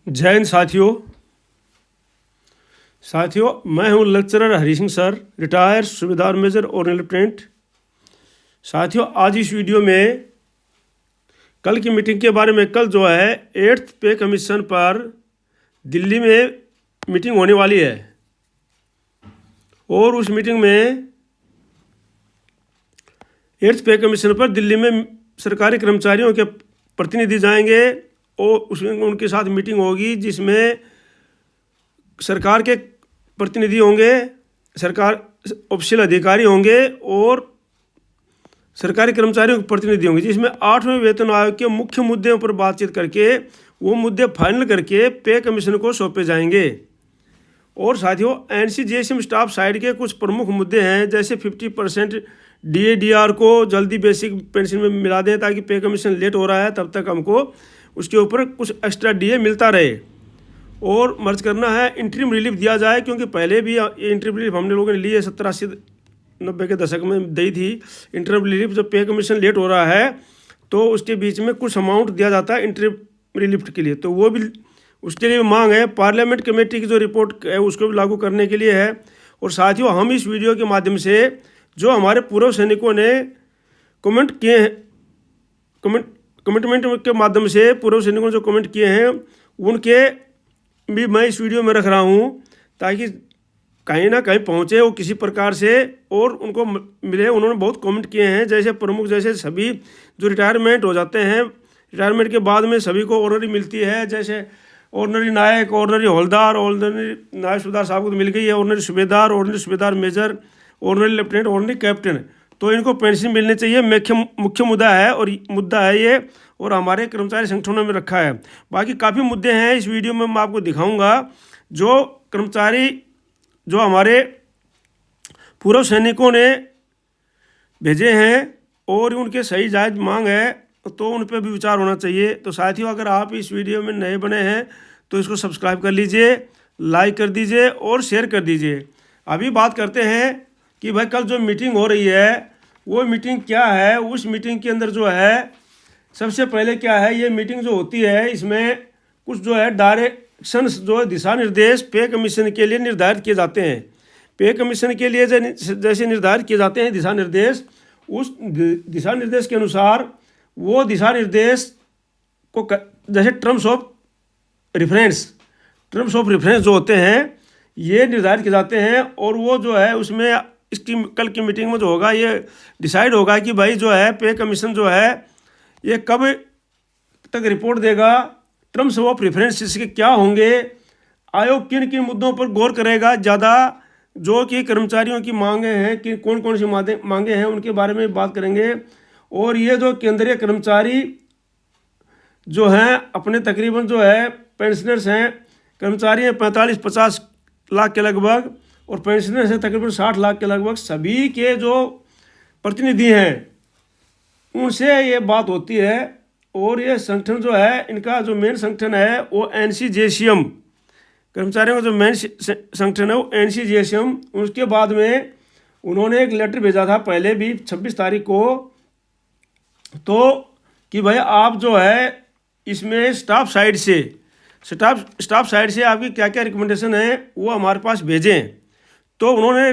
जय हिंद साथियों मैं हूं lecturer Hari Singh sir, retired सूबेदार मेजर और लेफ्टिनेंट। साथियों, आज इस वीडियो में कल की मीटिंग के बारे में, कल जो है 8th पे कमीशन पर दिल्ली में मीटिंग होने वाली है और उस मीटिंग में 8th पे कमीशन पर दिल्ली में सरकारी कर्मचारियों के प्रतिनिधि जाएंगे और उसमें उनके साथ मीटिंग होगी जिसमें सरकार के प्रतिनिधि होंगे, सरकार ऑफिशियल अधिकारी होंगे और सरकारी कर्मचारियों के प्रतिनिधि होंगे, जिसमें 8वें वेतन आयोग के मुख्य मुद्दों पर बातचीत करके वो मुद्दे फाइनल करके पे कमीशन को सौंपे जाएंगे। और साथियों, NCGSM स्टाफ साइड के कुछ प्रमुख मुद्दे हैं, जैसे 50% DADR को जल्दी बेसिक पेंशन में मिला दें ताकि पे कमीशन लेट हो रहा है तब तक हमको उसके ऊपर कुछ एक्स्ट्रा DA मिलता रहे, और मर्ज करना है इंटरिम रिलीफ दिया जाए, क्योंकि पहले भी ये इंटरिम रिलीफ हमने लोगों ने ली है 70-80-90 के दशक में दी थी इंटरिम रिलीफ। जब पे कमीशन लेट हो रहा है तो उसके बीच में कुछ अमाउंट दिया जाता है इंटरिम रिलीफ के लिए, तो वो भी उसके लिए मांग है। पार्लियामेंट कमेटी की जो रिपोर्ट है उसको भी लागू करने के लिए है। और साथियों, हम इस वीडियो के माध्यम से जो हमारे पूर्व सैनिकों ने कमेंट किए हैं, कमिटमेंट के माध्यम से पूर्व सैनिकों ने जो कमेंट किए हैं उनके भी मैं इस वीडियो में रख रहा हूं, ताकि कहीं ना कहीं पहुंचे वो किसी प्रकार से और उनको मिले। उन्होंने बहुत कमेंट किए हैं, जैसे प्रमुख, जैसे सभी जो रिटायरमेंट हो जाते हैं, रिटायरमेंट के बाद में सभी को ऑनरी मिलती है, जैसे honorary naik, honorary havildar, honorary naik subedar साहब को मिल गई है, honorary subedar major, honorary lieutenant, honorary captain, तो इनको पेंशन मिलनी चाहिए। मुख्य मुद्दा है और मुद्दा है ये, और हमारे कर्मचारी संगठनों में रखा है। बाकी काफ़ी मुद्दे हैं, इस वीडियो में मैं आपको दिखाऊंगा जो कर्मचारी जो हमारे पूर्व सैनिकों ने भेजे हैं और उनके सही जायज़ मांग है, तो उन पर भी विचार होना चाहिए। तो साथियों, अगर आप इस वीडियो में नए बने हैं तो इसको सब्सक्राइब कर लीजिए, लाइक कर दीजिए और शेयर कर दीजिए। अभी बात करते हैं कि भाई कल जो मीटिंग हो रही है वो मीटिंग क्या है। उस मीटिंग के अंदर जो है सबसे पहले क्या है, ये मीटिंग जो होती है इसमें कुछ जो है डायरेक्शंस, जो दिशा निर्देश पे कमीशन के लिए निर्धारित किए जाते हैं। पे कमीशन के लिए जैसे निर्धारित किए जाते हैं दिशा निर्देश, उस दिशा निर्देश के अनुसार वो दिशा निर्देश को जैसे टर्म्स ऑफ रेफरेंस जो होते हैं ये निर्धारित किए जाते हैं। और वो जो है उसमें इसकी कल की मीटिंग में जो होगा ये डिसाइड होगा कि भाई जो है पे कमीशन जो है ये कब तक रिपोर्ट देगा, टर्म्स ऑफ रेफरेंस के क्या होंगे, आयोग किन किन मुद्दों पर गौर करेगा ज़्यादा, जो कि कर्मचारियों की मांगे हैं कि कौन कौन सी मांगे हैं उनके बारे में बात करेंगे। और ये जो केंद्रीय कर्मचारी जो हैं अपने तकरीबन जो है पेंशनर्स हैं, कर्मचारी हैं 45-50 लाख के लगभग, और पेंशनर्स हैं तकरीबन 60 लाख के लगभग, सभी के जो प्रतिनिधि हैं उनसे ये बात होती है। और ये संगठन जो है, इनका जो मेन संगठन है वो NCGSM, कर्मचारियों का जो मेन संगठन है वो NCGSM। उसके बाद में उन्होंने एक लेटर भेजा था पहले भी 26 तारीख को, तो कि भाई आप जो है इसमें स्टाफ साइड से आपकी क्या क्या रिकमेंडेशन है वो हमारे पास भेजें। तो उन्होंने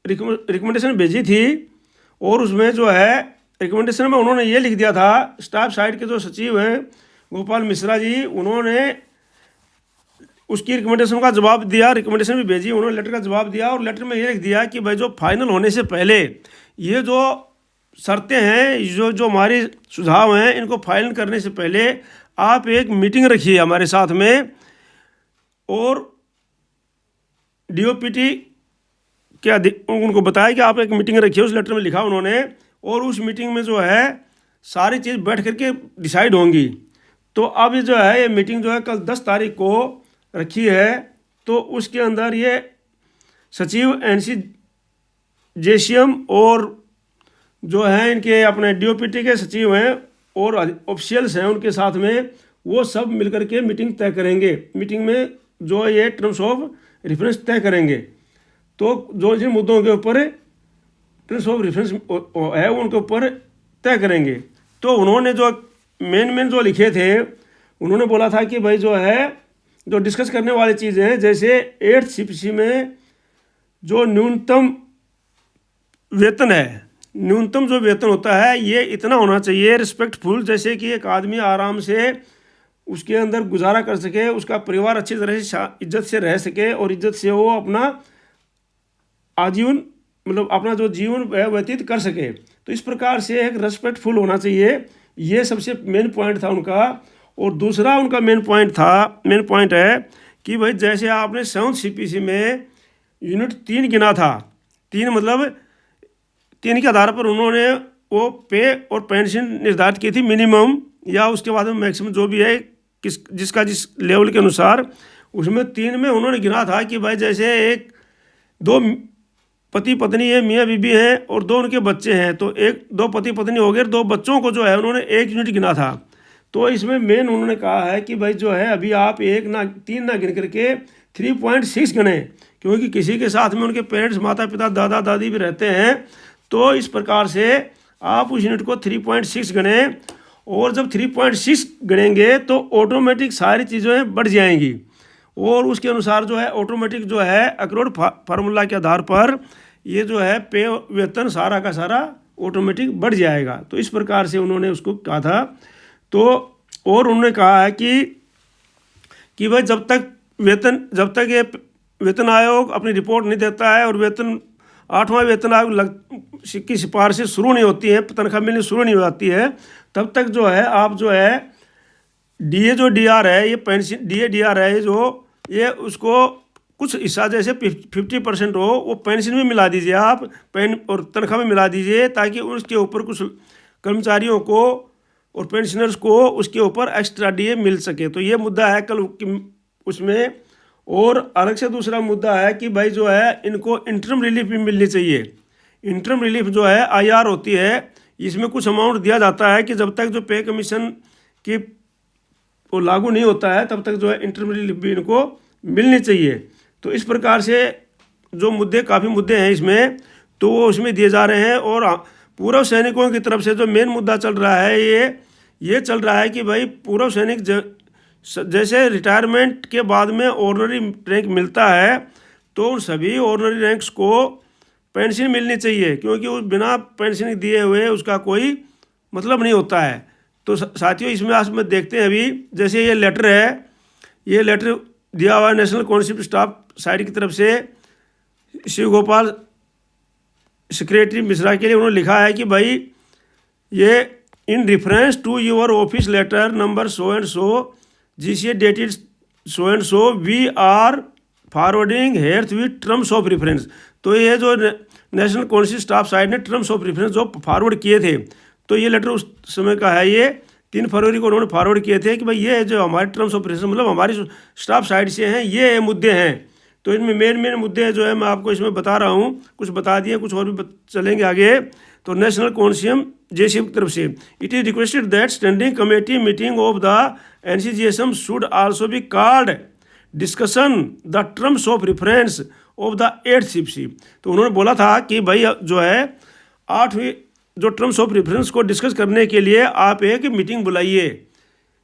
रिकमेंडेशन भेजी थी और उसमें जो है रिकमेंडेशन में उन्होंने ये लिख दिया था, स्टाफ साइड के जो सचिव हैं गोपाल मिश्रा जी, उन्होंने उसकी रिकमेंडेशन का जवाब दिया, रिकमेंडेशन भी भेजी, उन्होंने लेटर का जवाब दिया और लेटर में ये लिख दिया कि भाई जो फाइनल होने से पहले ये जो शर्तें हैं, जो हमारे सुझाव हैं, इनको फाइनल करने से पहले आप एक मीटिंग रखिए हमारे साथ में। और DOPT क्या उनको बताया कि आप एक मीटिंग रखिए, उस लेटर में लिखा उन्होंने, और उस मीटिंग में जो है सारी चीज़ बैठ करके डिसाइड होंगी। तो अब जो है ये मीटिंग जो है कल 10 तारीख को रखी है, तो उसके अंदर ये सचिव NCGSM और जो है इनके अपने DOPT के सचिव हैं और ऑफिशियल्स हैं उनके साथ में, वो सब मिलकर के मीटिंग तय करेंगे। मीटिंग में जो ये टर्म्स ऑफ रेफरेंस तय करेंगे, तो जो जिन मुद्दों के ऊपर टर्म्स ऑफ रेफरेंस है उनके ऊपर तय करेंगे। तो उन्होंने जो मेन जो लिखे थे, उन्होंने बोला था कि भाई जो है जो डिस्कस करने वाली चीज़ें हैं, जैसे 8th CPC में जो न्यूनतम वेतन है, न्यूनतम जो वेतन होता है ये इतना होना चाहिए रिस्पेक्टफुल, जैसे कि एक आदमी आराम से उसके अंदर गुजारा कर सके, उसका परिवार अच्छी तरह से इज्जत से रह सके और इज्जत से वो अपना आजीवन मतलब अपना जो जीवन व्यतीत कर सके। तो इस प्रकार से एक रेस्पेक्टफुल होना चाहिए, ये सबसे मेन पॉइंट था उनका। और दूसरा उनका मेन पॉइंट है कि भाई जैसे आपने 7th CPC में यूनिट 3 गिना था, 3 मतलब 3 के आधार पर उन्होंने वो पे और पेंशन निर्धारित की थी, मिनिमम या उसके बाद में मैक्सिमम जो भी है जिसका जिस लेवल के अनुसार, उसमें 3 में उन्होंने गिना था कि भाई जैसे एक 2 पति पत्नी है, मियाँ बीबी हैं और 2 उनके बच्चे हैं, तो 2 पति पत्नी हो गए, 2 बच्चों को जो है उन्होंने 1 यूनिट गिना था। तो इसमें मेन उन्होंने कहा है कि भाई जो है अभी आप 3 ना गिन करके 3.6 गिने, क्योंकि किसी के साथ में उनके पेरेंट्स माता पिता दादा दादी भी रहते हैं। तो इस प्रकार से आप उस यूनिट को 3.6 गिने, और जब 3.6 गिनेंगे तो ऑटोमेटिक सारी चीज़ें बढ़ जाएंगी, और उसके अनुसार जो है ऑटोमेटिक जो है अक्रोड फार्मूला के आधार पर ये जो है पे वेतन सारा का सारा ऑटोमेटिक बढ़ जाएगा। तो इस प्रकार से उन्होंने उसको कहा था। तो और उन्होंने कहा है कि भाई जब तक ये वेतन आयोग अपनी रिपोर्ट नहीं देता है और 8वां वेतन आयोग की सिफारिशें शुरू नहीं होती हैं, तनख्वाह मिलनी शुरू नहीं हो जाती है, तब तक जो है आप जो है DAR है, ये पेंशन DAR है जो ये उसको कुछ हिस्सा जैसे 50% हो वो पेंशन में मिला दीजिए आप, और तनख्वाह में मिला दीजिए, ताकि उसके ऊपर कुछ कर्मचारियों को और पेंशनर्स को उसके ऊपर एक्स्ट्रा DA मिल सके। तो ये मुद्दा है कल उसमें। और अलग से दूसरा मुद्दा है कि भाई जो है इनको इंटरम रिलीफ भी मिलनी चाहिए। इंटरम रिलीफ जो है IR होती है, इसमें कुछ अमाउंट दिया जाता है कि जब तक जो पे कमीशन की वो लागू नहीं होता है तब तक जो है इंटरम रिलीफ भी इनको मिलनी चाहिए। तो इस प्रकार से जो काफ़ी मुद्दे हैं इसमें, तो वो उसमें दिए जा रहे हैं। और पूर्व सैनिकों की तरफ से जो मेन मुद्दा चल रहा है ये चल रहा है कि भाई पूर्व सैनिक जैसे रिटायरमेंट के बाद में ऑर्डिनरी रैंक मिलता है, तो उन सभी ऑर्डिनरी रैंक्स को पेंशन मिलनी चाहिए, क्योंकि उस बिना पेंशन दिए हुए उसका कोई मतलब नहीं होता है। तो साथियों इसमें आज में देखते हैं अभी, जैसे ये लेटर है, ये लेटर दिया हुआ है नेशनल काउंसिल स्टाफ साइड की तरफ से शिव गोपाल सेक्रेटरी मिश्रा के लिए। उन्होंने लिखा है कि भाई ये in reference to your office letter number so and so GCA dated so and so we are forwarding herewith with terms of reference. तो ये जो नेशनल काउंसिल स्टाफ साइड ने टर्म्स ऑफ रेफरेंस जो फॉरवर्ड किए थे, तो ये letter उस समय का है, ये 3 फरवरी को उन्होंने फॉरवर्ड किए थे कि भाई ये जो हमारे टर्म्स ऑफ रेफरेंस मतलब हमारी स्टाफ साइड से हैं, ये मुद्दे हैं। तो इनमें मेन मुद्दे जो है मैं आपको इसमें बता रहा हूँ, कुछ बता दिए, कुछ और भी चलेंगे आगे। तो नेशनल काउंसिल JCM की तरफ से it is requested that standing committee meeting of the NCGSM should also be called discussion the terms of reference of the 8th CPC। तो उन्होंने बोला था कि भाई जो है 8वीं जो टर्म्स ऑफ रेफरेंस को डिस्कस करने के लिए आप एक मीटिंग बुलाइए।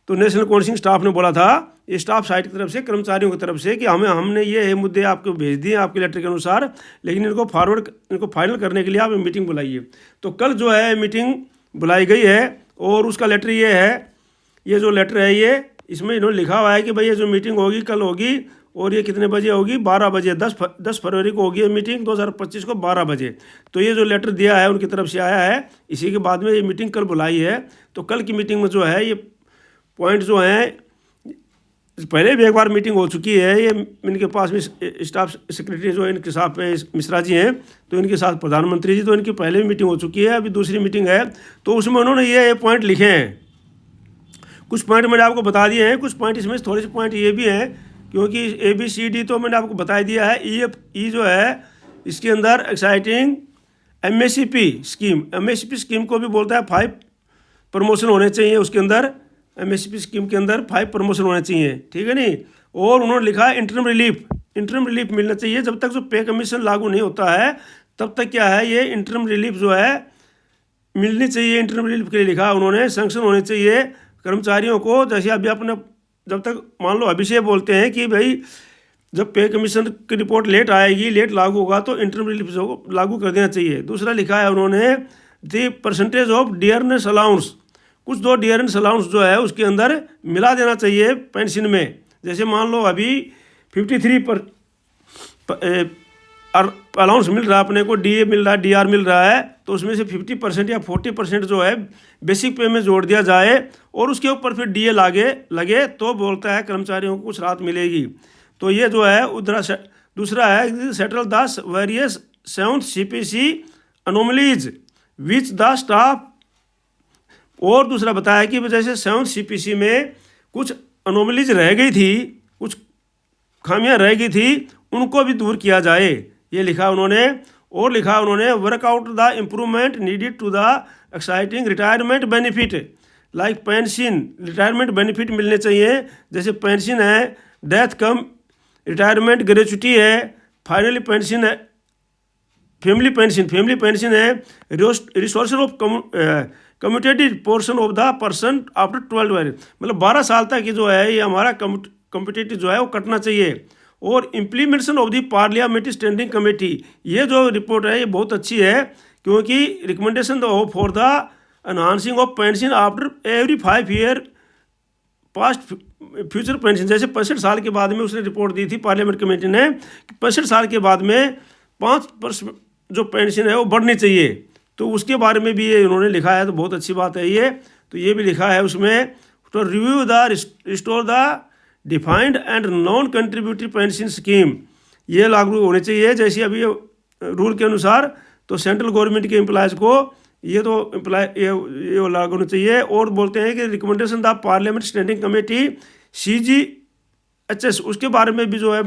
तो नेशनल काउंसिल स्टाफ ने बोला था, ये स्टाफ साइड की तरफ से कर्मचारियों की तरफ से, कि हमने ये मुद्दे आपको भेज दिए आपके लेटर के अनुसार, लेकिन इनको फाइनल करने के लिए आप मीटिंग बुलाइए। तो कल जो है मीटिंग बुलाई गई है, और उसका लेटर ये है, ये जो लेटर है ये इसमें इन्होंने लिखा हुआ है कि भाई ये जो मीटिंग होगी कल होगी, और ये कितने बजे होगी, 12 बजे, 10 फरवरी को होगी ये मीटिंग 2025 को 12 बजे। तो ये जो लेटर दिया है उनकी तरफ से आया है, इसी के बाद में ये मीटिंग कल बुलाई है। तो कल की मीटिंग में जो है ये पॉइंट जो हैं, पहले भी एक बार मीटिंग हो चुकी है, ये इनके पास में स्टाफ सेक्रेटरी जो इनके साथ मिश्रा जी हैं, तो इनके साथ प्रधानमंत्री जी, तो इनकी पहले भी मीटिंग हो चुकी है, अभी दूसरी मीटिंग है। तो उसमें उन्होंने ये पॉइंट लिखे हैं, कुछ पॉइंट मैंने आपको बता दिए हैं, कुछ पॉइंट इसमें थोड़े से पॉइंट ये भी हैं, क्योंकि ABCD तो मैंने आपको बता दिया है। ई जो है इसके अंदर एक्साइटिंग MSCP स्कीम को भी बोलता है, 5 प्रमोशन होने चाहिए उसके अंदर, MSCP स्कीम के अंदर 5 प्रमोशन होने चाहिए, ठीक है नहीं। और उन्होंने लिखा है इंटरम रिलीफ मिलना चाहिए, जब तक जो पे कमीशन लागू नहीं होता है तब तक क्या है, ये इंटरम रिलीफ जो है मिलनी चाहिए। इंटरम रिलीफ के लिए लिखा उन्होंने, सैंक्शन होने चाहिए कर्मचारियों को, जैसे अभी अपने जब तक मान लो अभी से बोलते हैं कि भाई जब पे कमीशन की रिपोर्ट लेट आएगी, लेट लागू होगा तो इंटरम रिलीफ को लागू कर देना चाहिए। दूसरा लिखा है उन्होंने the percentage of dearness allowance, कुछ दो डियरनेस अलाउंस जो है उसके अंदर मिला देना चाहिए पेंशन में। जैसे मान लो अभी 53 पर अलाउंस मिल रहा है अपने को, डीए मिल रहा है, डीआर मिल रहा है, तो उसमें से 50% या 40% जो है बेसिक पे में जोड़ दिया जाए और उसके ऊपर फिर डीए लगे तो बोलता है कर्मचारियों को कुछ राहत मिलेगी। तो ये जो है उधर दूसरा है settle the various 7th CPC anomalies which the staff, और दूसरा बताया कि जैसे 7th CPC में कुछ अनोमलीज रह गई थी, कुछ खामियां रह गई थी, उनको भी दूर किया जाए, ये लिखा उन्होंने। और लिखा उन्होंने work out the improvement needed to the existing retirement benefit like pension, retirement benefit मिलने चाहिए, जैसे पेंशन है, डेथ कम रिटायरमेंट ग्रेचुटी है, फाइनली पेंशन है, फैमिली पेंशन है, restoration of commuted portion of the person after 12 year, मतलब 12 साल तक ये जो है ये हमारा कम्यूटेटिव जो है वो कटना चाहिए। और implementation of the parliamentary standing committee, ये जो रिपोर्ट है ये बहुत अच्छी है क्योंकि recommendation for the enhancing of pension after every 5 year past future pension, जैसे 65 साल के बाद में उसने रिपोर्ट दी थी पार्लियामेंट कमेटी ने, 65 साल के बाद में 5% जो पेंशन है वो बढ़नी चाहिए, तो उसके बारे में भी ये उन्होंने लिखा है, तो बहुत अच्छी बात है ये। तो ये भी लिखा है उसमें, तो review the restore the defined and non contributory pension scheme, ये लागू होने चाहिए जैसे अभी रूल के अनुसार। तो सेंट्रल गवर्नमेंट के एम्प्लॉयज़ को ये तो ये लागू होना चाहिए। और बोलते हैं कि recommendation the parliament standing committee CGHS, उसके बारे में भी जो है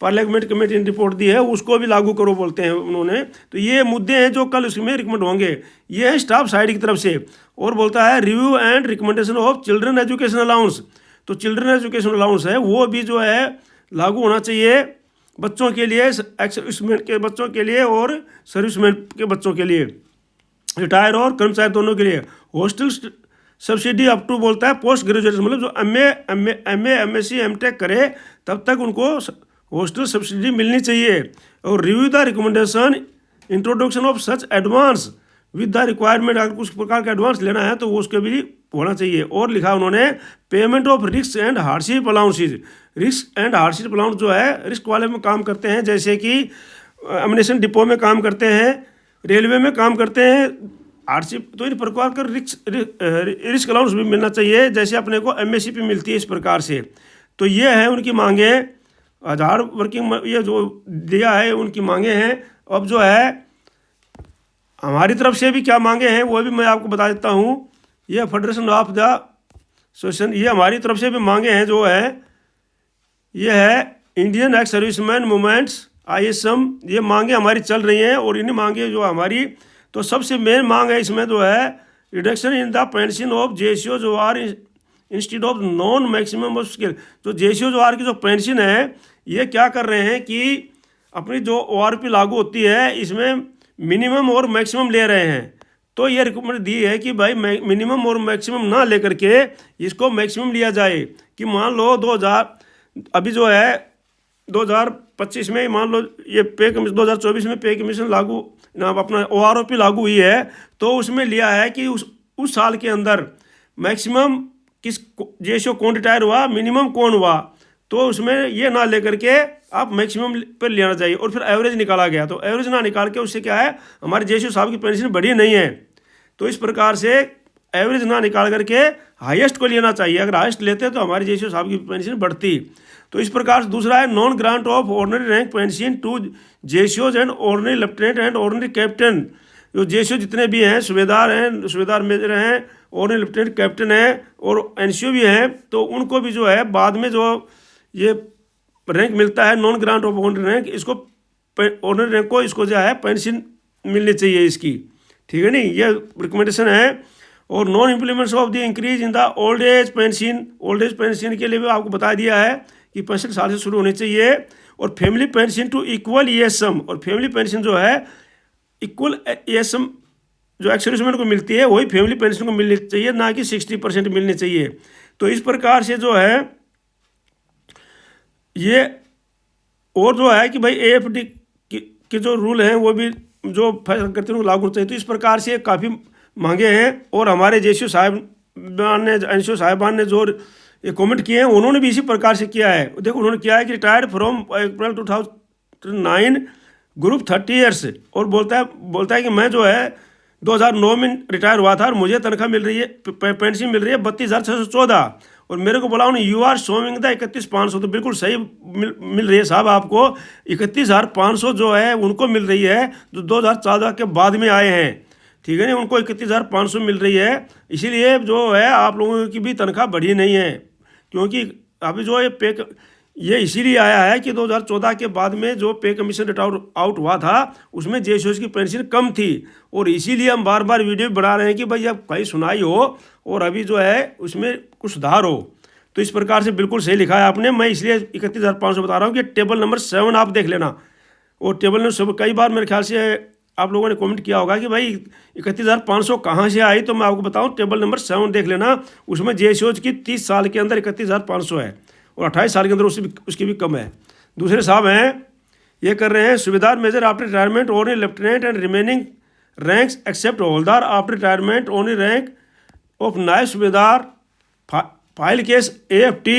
पार्लियामेंट कमेटी ने रिपोर्ट दी है उसको भी लागू करो बोलते हैं उन्होंने। तो ये मुद्दे हैं जो कल उसमें रिकमेंड होंगे, ये है स्टाफ साइड की तरफ से। और बोलता है review and recommendation of children education allowance, तो चिल्ड्रन एजुकेशन अलाउंस है वो भी जो है लागू होना चाहिए बच्चों के लिए, एक्स-सर्विसमैन के बच्चों के लिए और सर्विसमैन के बच्चों के लिए, रिटायर और कर्मचारी दोनों के लिए। हॉस्टल सब्सिडी अप टू बोलता है पोस्ट ग्रेजुएशन, मतलब जो MA MSc MTech करे तब तक उनको हॉस्टल सब्सिडी मिलनी चाहिए। और review the recommendation introduction of such advance with the requirement, अगर कुछ प्रकार का एडवांस लेना है तो वो उसके भी होना चाहिए। और लिखा उन्होंने payment of risk and hardship allowances, risk and hardship allowance जो है रिस्क वाले में काम करते हैं, जैसे कि एमिनेशन डिपो में काम करते हैं, रेलवे में काम करते हैं, हार्डशिप, तो इन प्रकार का रिस्क अलाउंस भी मिलना चाहिए जैसे अपने को MSc मिलती है इस प्रकार से। तो ये है उनकी मांगे, आधार वर्किंग ये जो दिया है उनकी मांगे हैं। अब जो है हमारी तरफ से भी क्या मांगे हैं वो भी मैं आपको बता देता हूँ। ये फेडरेशन ऑफ द एसोसिएशन, ये हमारी तरफ से भी मांगे हैं जो है, ये है Indian ex serviceman movements ISM, ये मांगे हमारी चल रही हैं। और इन्हीं मांगे जो हमारी, तो सबसे मेन मांग है इसमें जो है reduction in the pension of JCO जो OR instead of non maximum of scale, जो JCO जो आर की जो पेंशन है ये क्या कर रहे हैं कि अपनी जो ORP लागू होती है इसमें मिनिमम और मैक्सिमम ले रहे हैं। तो ये रिकमेंड दी है कि भाई मिनिमम और मैक्सिमम ना लेकर के इसको मैक्सिमम लिया जाए, कि मान लो 2000 अभी जो है 2025 में मान लो ये पे कमीशन 2024 में पे कमीशन लागू ना अपना ORP लागू हुई है, तो उसमें लिया है कि उस साल के अंदर मैक्सिमम किस JCO कौन रिटायर हुआ, मिनिमम कौन हुआ, तो उसमें ये ना लेकर के आप मैक्सिमम पर लेना चाहिए। और फिर एवरेज निकाला गया, तो एवरेज ना निकाल के उससे क्या है हमारे JCO साहब की पेंशन बढ़ी नहीं है, तो इस प्रकार से एवरेज ना निकाल करके हाईएस्ट को लेना चाहिए, अगर हाईएस्ट लेते तो हमारे JCO साहब की पेंशन बढ़ती। तो इस प्रकार से दूसरा है non grant of ordinary rank pension to JCOs and ordinary lieutenant and ordinary captain, जो JCO जितने भी हैं, सूबेदार मेजर हैं, ऑर्डिनरी लेफ्टिनेंट कैप्टन हैं और NCO भी हैं, तो उनको भी जो है बाद में जो ये रैंक मिलता है non grant of ordinary rank, इसको ऑर्डिनरी रैंक को इसको जो है पेंशन मिलनी चाहिए इसकी, ठीक है नहीं, ये रिकमेंडेशन है। और non implements of the increase in the old age pension के लिए भी आपको बता दिया है कि 65 साल से शुरू होनी चाहिए। और family pension to equal ESM, और फैमिली पेंशन जो है इक्वल ESM जो एक्स सर्विसमैन को मिलती है वही फैमिली पेंशन को मिलनी चाहिए, ना कि 60% मिलनी चाहिए। तो इस प्रकार से जो है ये और जो है कि भाई AFD के जो रूल हैं वो भी जो फैसला करते हैं लागू चाहिए। तो इस प्रकार से काफ़ी महंगे हैं। और हमारे जेसीओ साहिबान ने एनसीओ साहिबान ने जो ये कमेंट किए हैं उन्होंने भी इसी प्रकार से किया है। देखो उन्होंने किया है कि retired from April 2009 group 30 years, और बोलता है कि मैं जो है 2009 में रिटायर हुआ था और मुझे तनख्वाह मिल रही है, पेंशन मिल रही है 32,614, और मेरे को बोला उन्होंने यू आर शोइंग द 31,500। तो बिल्कुल सही मिल रही है साहब आपको। 31,500 जो है उनको मिल रही है जो 2014 के बाद में आए हैं, ठीक है ना, उनको 31,500 मिल रही है। इसीलिए जो है आप लोगों की भी तनख्वाह बढ़ी नहीं है, क्योंकि अभी जो ये इसीलिए आया है कि 2014 के बाद में जो पे कमीशन आउट हुआ था उसमें जेसीओज की पेंशन कम थी, और इसीलिए हम बार बार वीडियो बना रहे हैं कि भाई अब कहीं सुनाई हो और अभी जो है उसमें कुछ सुधार हो। तो इस प्रकार से बिल्कुल सही लिखा है आपने। मैं इसलिए 31,500 बता रहा हूँ कि टेबल नंबर 7 आप देख लेना। और टेबल नंबर 7 कई बार मेरे ख्याल से आप लोगों ने कमेंट किया होगा कि भाई 31,500 कहाँ से आई, तो मैं आपको बताऊँ टेबल नंबर 7 देख लेना। उसमें जेसीओज की 30 साल के अंदर 31,500 है और 28 साल के अंदर उसकी भी कम है। दूसरे साहब हैं ये कर रहे हैं subedar major after retirement only lieutenant and remaining ranks except havildar after retirement only rank of naib subedar file case AFT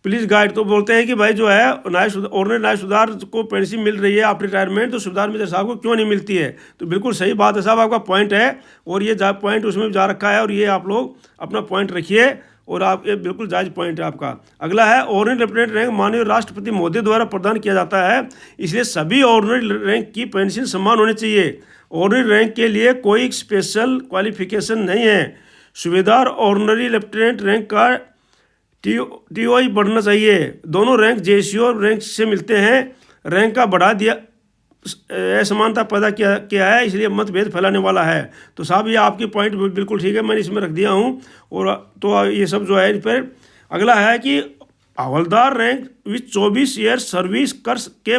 please guide. तो बोलते हैं कि भाई जो है ऑनरेरी नायब सुबेदार को पेंशन मिल रही है आफ्टर रिटायरमेंट, तो सुबेदार मेजर साहब को क्यों नहीं मिलती है। तो बिल्कुल सही बात है साहब, आपका पॉइंट है और ये पॉइंट उसमें जा रखा है, और ये आप लोग अपना पॉइंट रखिए और आप ये बिल्कुल जायज पॉइंट है आपका। अगला है ऑनरेरी लेफ्टिनेंट रैंक माननीय राष्ट्रपति महोदय द्वारा प्रदान किया जाता है, इसलिए सभी ऑनरेरी रैंक की पेंशन समान होनी चाहिए। ऑनरेरी रैंक के लिए कोई स्पेशल क्वालिफिकेशन नहीं है। सूबेदार ऑनरेरी लेफ्टिनेंट रैंक का TOI बढ़ना चाहिए। दोनों रैंक जेसीओ रैंक से मिलते हैं। रैंक का बढ़ा दिया असमानता पैदा किया है, इसलिए मतभेद फैलाने वाला है। तो साहब ये आपकी पॉइंट बिल्कुल ठीक है, मैंने इसमें रख दिया हूँ। और तो ये सब जो है इन पर अगला है कि हवलदार रैंक विथ 24 ईयर सर्विस कर के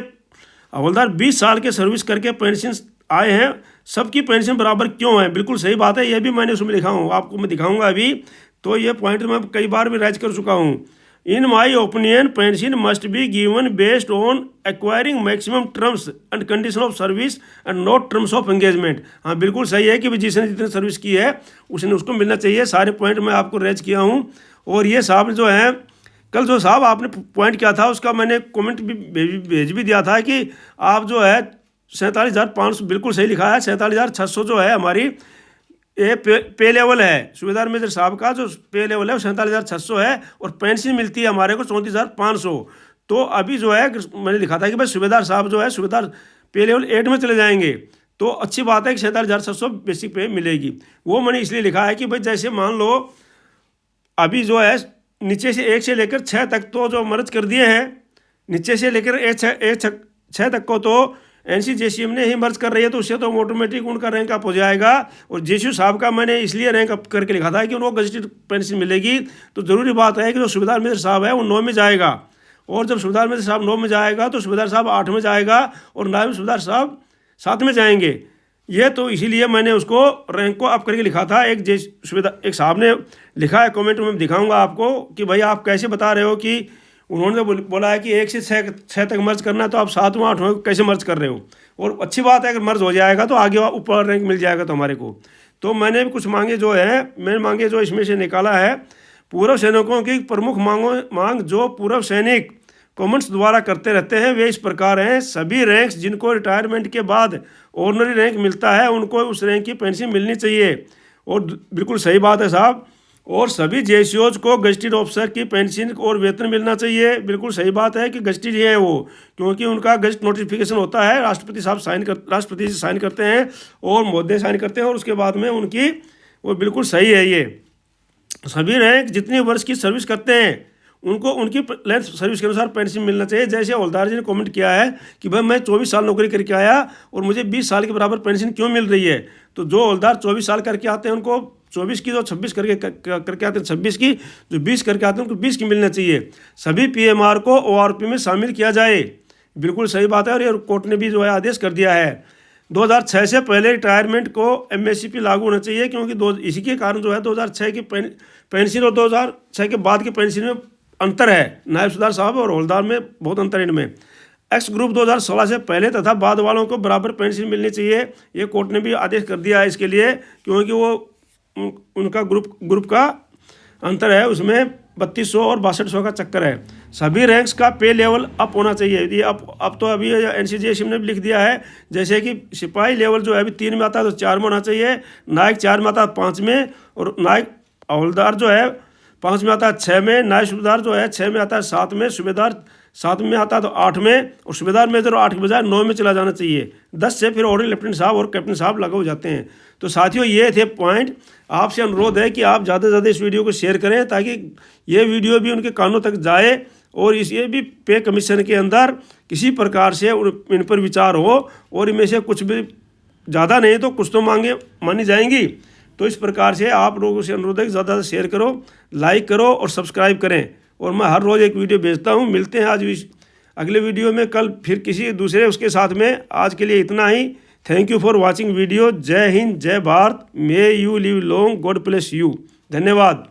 हवलदार 20 साल के सर्विस करके पेंशन आए हैं, सबकी पेंशन बराबर क्यों है। बिल्कुल सही बात है, ये भी मैंने उसमें लिखा हूँ, आपको मैं दिखाऊंगा अभी। तो ये पॉइंट मैं कई बार भी राइज कर चुका हूँ। In my opinion pension must be given based on acquiring maximum terms and condition of service and not terms of engagement. हाँ बिल्कुल सही है कि जिसने जितनी सर्विस की है उसने उसको मिलना चाहिए। सारे पॉइंट मैं आपको रेज किया हूँ। और ये साहब जो है कल जो साहब आपने पॉइंट किया था उसका मैंने कमेंट भी भेज भी दिया था कि आप जो है 47,500 बिल्कुल सही लिखा है। 47,600 जो है हमारी ये पे लेवल है। सूबेदार मेजर साहब का जो पे लेवल है वो 47,600 है और पेंशन मिलती है हमारे को 34,500। तो अभी जो है मैंने लिखा था कि भाई सूबेदार साहब जो है सूबेदार पे लेवल 8 में चले जाएंगे, तो अच्छी बात है कि 47,600 बेसिक पे मिलेगी। वो मैंने इसलिए लिखा है कि भाई जैसे मान लो अभी जो है नीचे से 1 से लेकर 6 तक तो जो मर्ज कर दिए हैं, नीचे से लेकर 6 तक को तो NCJCM ने ही मर्ज कर रही है, तो उससे तो ऑटोमेटिक उनका रैंक अप हो जाएगा। और जेसीओ साहब का मैंने इसलिए रैंक अप करके लिखा था कि उनको गजटेड पेंशन मिलेगी। तो ज़रूरी बात है कि जो सूबेदार मेजर साहब है वो 9 में जाएगा, और जब सूबेदार मेजर साहब 9 में जाएगा तो सूबेदार साहब 8 में जाएगा और नायब सूबेदार साहब 7 में जाएंगे। ये तो इसीलिए मैंने उसको रैंक को अप करके लिखा था। एक साहब ने लिखा है कमेंट में, दिखाऊंगा आपको कि भाई आप कैसे बता रहे हो कि उन्होंने बोला है कि 1 से 6 तक मर्ज करना है, तो आप 7वां 8वां कैसे मर्ज कर रहे हो। और अच्छी बात है अगर मर्ज हो जाएगा तो आगे ऊपर रैंक मिल जाएगा तो हमारे को। तो मैंने भी कुछ मांगे जो है मैंने मांगे जो इसमें से निकाला है। पूर्व सैनिकों की प्रमुख मांग जो पूर्व सैनिक कमेंट्स द्वारा करते रहते हैं वे इस प्रकार हैं। सभी रैंक्स जिनको रिटायरमेंट के बाद ऑनरी रैंक मिलता है उनको उस रैंक की पेंशन मिलनी चाहिए। और बिल्कुल सही बात है साहब। और सभी जेसीओज को गजटेड ऑफिसर की पेंशन और वेतन मिलना चाहिए। बिल्कुल सही बात है कि गजटेड ही है वो, क्योंकि उनका गजट नोटिफिकेशन होता है, राष्ट्रपति जी साइन करते हैं और महोदय साइन करते हैं, और उसके बाद में उनकी वो बिल्कुल सही है। ये सभी रैंक जितने वर्ष की सर्विस करते हैं उनको उनकी लेंथ सर्विस के अनुसार पेंशन मिलना चाहिए। जैसे हवलदार जी ने कमेंट किया है कि भाई मैं 24 साल नौकरी करके आया और मुझे 20 साल के बराबर पेंशन क्यों मिल रही है। तो जो हवलदार 24 साल करके आते हैं उनको 24 की, जो 26 करके आते हैं 26 की, जो 20 करके आते हैं उनको 20 की मिलना चाहिए। सभी PMR को ORP में शामिल किया जाए। बिल्कुल सही बात है, और ये कोर्ट ने भी जो है आदेश कर दिया है। 2006 से पहले रिटायरमेंट को MSCP लागू होना चाहिए, क्योंकि इसी के कारण जो है 2006 की पेंशन और 2006 के बाद की पेंशन में अंतर है, नायब सूबेदार साहब और हवलदार में बहुत अंतर है इनमें। एक्स ग्रुप 2016 से पहले तथा बाद वालों को बराबर पेंशन मिलनी चाहिए, ये कोर्ट ने भी आदेश कर दिया है इसके लिए, क्योंकि वो उनका ग्रुप का अंतर है, उसमें 3200 और 6200 का चक्कर है। सभी रैंक्स का पे लेवल अप होना चाहिए। ये अब तो अभी एनसीजीएसएम ने भी लिख दिया है, जैसे कि सिपाही लेवल जो है अभी 3 में आता है तो 4 में होना चाहिए, नायक 4 में आता है 5 में, और नायक हवलदार जो है 5 में आता है 6 में, नायब सूबेदार जो है 6 में आता है 7 में, सूबेदार 7 में आता है तो 8 में, और सूबेदार मेजर 8 के बजाय 9 में चला जाना चाहिए। 10 से फिर ऑर्डर लेफ्टिनेंट साहब और कैप्टन साहब लागू हो जाते हैं। तो साथियों ये थे पॉइंट। आपसे अनुरोध है कि आप ज़्यादा से ज़्यादा इस वीडियो को शेयर करें ताकि ये वीडियो भी उनके कानों तक जाए, और ये भी पे कमीशन के अंदर किसी प्रकार से इन पर विचार हो, और इनमें से कुछ भी ज़्यादा नहीं तो कुछ तो मांगे मानी जाएंगी। तो इस प्रकार से आप लोगों से अनुरोध है कि ज़्यादा से शेयर करो, लाइक करो और सब्सक्राइब करें। और मैं हर रोज़ एक वीडियो भेजता हूँ। मिलते हैं आज अगले वीडियो में, कल फिर किसी दूसरे उसके साथ में। आज के लिए इतना ही। Thank you for watching video. जय हिंद, जय Bharat. May you live long, God bless you. धन्यवाद।